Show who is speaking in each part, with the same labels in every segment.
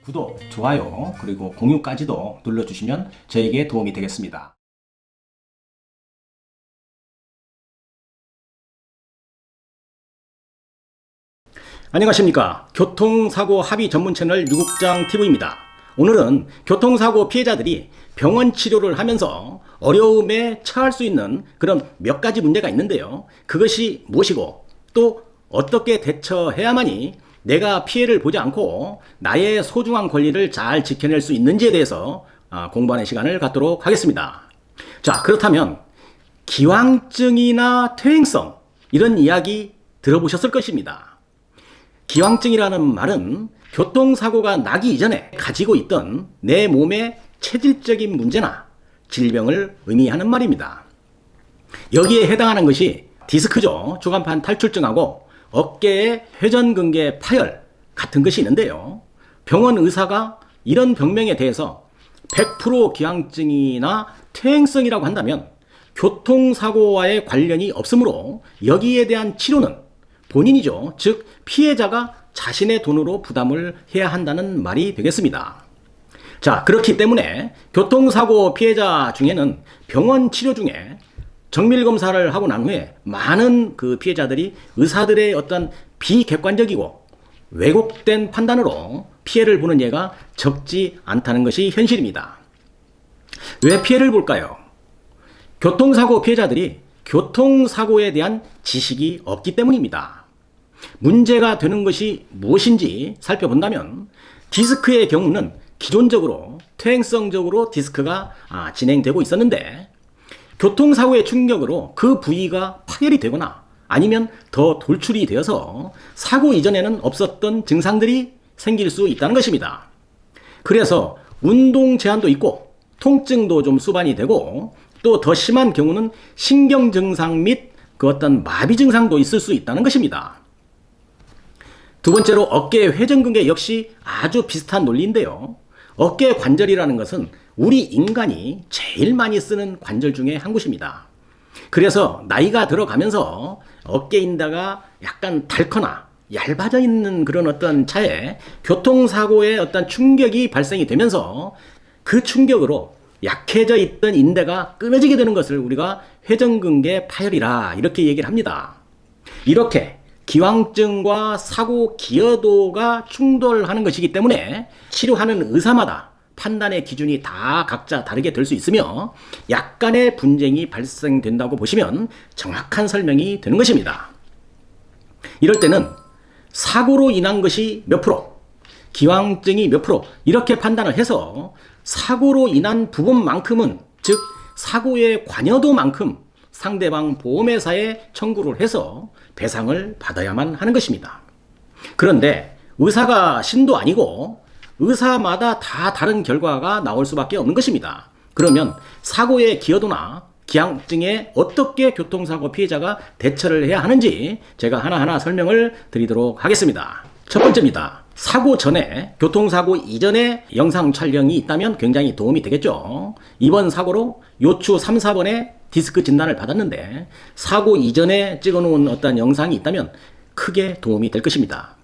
Speaker 1: 구독, 좋아요, 그리고 공유까지도 눌러주시면 저에게 도움이 되겠습니다. 안녕하십니까. 교통사고 합의 전문 채널 유국장TV입니다. 오늘은 교통사고 피해자들이 병원 치료를 하면서 어려움에 처할 수 있는 그런 몇 가지 문제가 있는데요. 그것이 무엇이고 또 어떻게 대처해야만이 내가 피해를 보지 않고 나의 소중한 권리를 잘 지켜낼 수 있는지에 대해서 공부하는 시간을 갖도록 하겠습니다. 자, 그렇다면 기왕증이나 퇴행성 이런 이야기 들어보셨을 것입니다. 기왕증이라는 말은 교통사고가 나기 이전에 가지고 있던 내 몸의 체질적인 문제나 질병을 의미하는 말입니다. 여기에 해당하는 것이 디스크죠. 주간판 탈출증하고 어깨의 회전근개 파열 같은 것이 있는데요. 병원 의사가 이런 병명에 대해서 100% 기왕증이나 퇴행성이라고 한다면 교통사고와의 관련이 없으므로 여기에 대한 치료는 본인이죠. 즉 피해자가 자신의 돈으로 부담을 해야 한다는 말이 되겠습니다. 자, 그렇기 때문에 교통사고 피해자 중에는 병원 치료 중에 정밀검사를 하고 난 후에 많은 그 피해자들이 의사들의 어떤 비객관적이고 왜곡된 판단으로 피해를 보는 예가 적지 않다는 것이 현실입니다. 왜 피해를 볼까요? 교통사고 피해자들이 교통사고에 대한 지식이 없기 때문입니다. 문제가 되는 것이 무엇인지 살펴본다면 디스크의 경우는 기존적으로 퇴행성적으로 디스크가 진행되고 있었는데 교통사고의 충격으로 그 부위가 파열이 되거나 아니면 더 돌출이 되어서 사고 이전에는 없었던 증상들이 생길 수 있다는 것입니다. 그래서 운동 제한도 있고 통증도 좀 수반이 되고 또 더 심한 경우는 신경 증상 및 그 어떤 마비 증상도 있을 수 있다는 것입니다. 두 번째로 어깨 회전근개 역시 아주 비슷한 논리인데요. 어깨 관절이라는 것은 우리 인간이 제일 많이 쓰는 관절 중에 한 곳입니다. 그래서 나이가 들어가면서 어깨인대가 약간 닳거나 얇아져 있는 그런 어떤 차에 교통사고의 어떤 충격이 발생이 되면서 그 충격으로 약해져 있던 인대가 끊어지게 되는 것을 우리가 회전근개 파열이라 이렇게 얘기를 합니다. 이렇게 기왕증과 사고 기여도가 충돌하는 것이기 때문에 치료하는 의사마다 판단의 기준이 다 각자 다르게 될 수 있으며 약간의 분쟁이 발생된다고 보시면 정확한 설명이 되는 것입니다. 이럴 때는 사고로 인한 것이 몇 프로, 기왕증이 몇 프로 이렇게 판단을 해서 사고로 인한 부분만큼은 즉 사고의 관여도만큼 상대방 보험회사에 청구를 해서 배상을 받아야만 하는 것입니다. 그런데 의사가 신도 아니고 의사마다 다 다른 결과가 나올 수밖에 없는 것입니다. 그러면 사고의 기여도나 기왕증에 어떻게 교통사고 피해자가 대처를 해야 하는지 제가 하나하나 설명을 드리도록 하겠습니다. 첫 번째입니다. 사고 전에, 교통사고 이전에 영상 촬영이 있다면 굉장히 도움이 되겠죠. 이번 사고로 요추 3, 4번에 디스크 진단을 받았는데 사고 이전에 찍어놓은 어떤 영상이 있다면 크게 도움이 될 것입니다.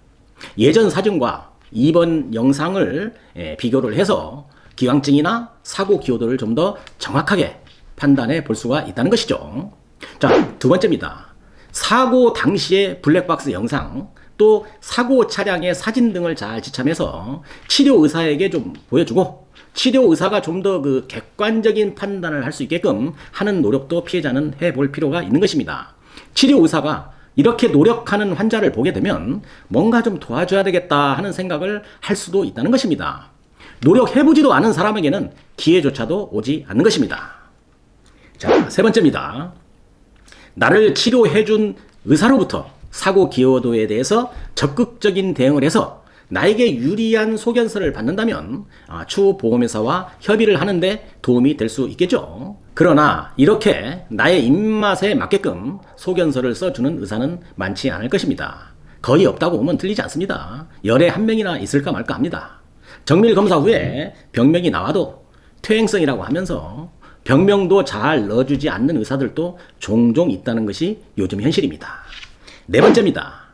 Speaker 1: 예전 사진과 이번 영상을 비교를 해서 기왕증이나 사고 기여도를 좀 더 정확하게 판단해 볼 수가 있다는 것이죠. 자, 두 번째입니다. 사고 당시의 블랙박스 영상 또 사고 차량의 사진 등을 잘 지참해서 치료 의사에게 좀 보여주고 치료 의사가 좀 더 그 객관적인 판단을 할 수 있게끔 하는 노력도 피해자는 해볼 필요가 있는 것입니다. 치료 의사가 이렇게 노력하는 환자를 보게 되면 뭔가 좀 도와줘야 되겠다 하는 생각을 할 수도 있다는 것입니다. 노력해보지도 않은 사람에게는 기회조차도 오지 않는 것입니다. 자, 세 번째입니다. 나를 치료해준 의사로부터 사고 기여도에 대해서 적극적인 대응을 해서 나에게 유리한 소견서를 받는다면 추후 보험회사와 협의를 하는데 도움이 될 수 있겠죠. 그러나 이렇게 나의 입맛에 맞게끔 소견서를 써주는 의사는 많지 않을 것입니다. 거의 없다고 보면 틀리지 않습니다. 열에 한 명이나 있을까 말까 합니다. 정밀검사 후에 병명이 나와도 퇴행성이라고 하면서 병명도 잘 넣어주지 않는 의사들도 종종 있다는 것이 요즘 현실입니다. 네 번째입니다.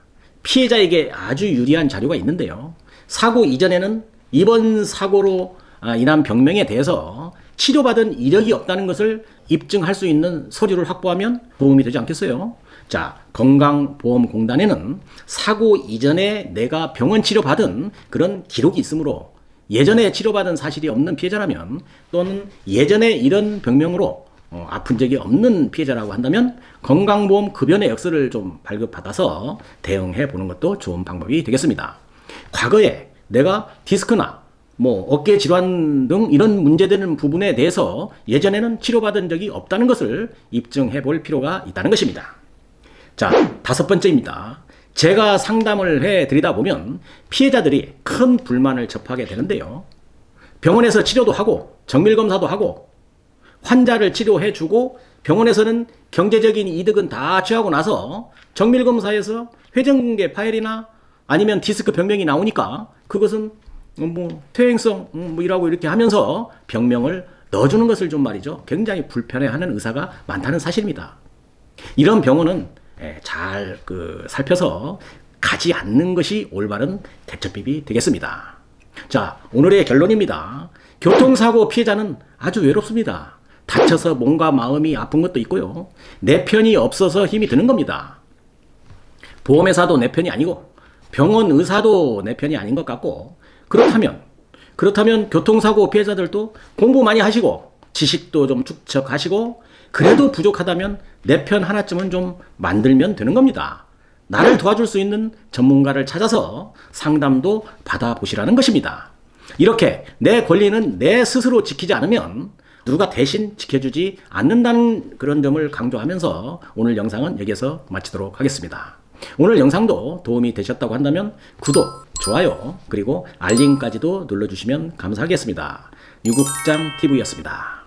Speaker 1: 피해자에게 아주 유리한 자료가 있는데요. 사고 이전에는 이번 사고로 인한 병명에 대해서 치료받은 이력이 없다는 것을 입증할 수 있는 서류를 확보하면 도움이 되지 않겠어요? 자, 건강보험공단에는 사고 이전에 내가 병원 치료받은 그런 기록이 있으므로 예전에 치료받은 사실이 없는 피해자라면 또는 예전에 이런 병명으로 아픈 적이 없는 피해자라고 한다면 건강보험 급여의 역서를 좀 발급받아서 대응해 보는 것도 좋은 방법이 되겠습니다. 과거에 내가 디스크나 어깨 질환 등 이런 문제되는 부분에 대해서 예전에는 치료받은 적이 없다는 것을 입증해 볼 필요가 있다는 것입니다. 자, 5번째입니다. 제가 상담을 해 드리다 보면 피해자들이 큰 불만을 접하게 되는데요. 병원에서 치료도 하고 정밀검사도 하고 환자를 치료해 주고 병원에서는 경제적인 이득은 다 취하고 나서 정밀검사에서 회전근개 파열이나 아니면 디스크 병명이 나오니까 그것은 퇴행성이라고 이렇게 하면서 병명을 넣어주는 것을 좀 말이죠. 굉장히 불편해하는 의사가 많다는 사실입니다. 이런 병원은 잘 살펴서 가지 않는 것이 올바른 대처법이 되겠습니다. 자, 오늘의 결론입니다. 교통사고 피해자는 아주 외롭습니다. 다쳐서 몸과 마음이 아픈 것도 있고요. 내 편이 없어서 힘이 드는 겁니다. 보험회사도 내 편이 아니고 병원 의사도 내 편이 아닌 것 같고 그렇다면 교통사고 피해자들도 공부 많이 하시고 지식도 좀 축적하시고 그래도 부족하다면 내 편 하나쯤은 좀 만들면 되는 겁니다. 나를 도와줄 수 있는 전문가를 찾아서 상담도 받아보시라는 것입니다. 이렇게 내 권리는 내 스스로 지키지 않으면 누가 대신 지켜주지 않는다는 그런 점을 강조하면서 오늘 영상은 여기서 마치도록 하겠습니다. 오늘 영상도 도움이 되셨다고 한다면 구독, 좋아요, 그리고 알림까지도 눌러주시면 감사하겠습니다. 유국장TV였습니다.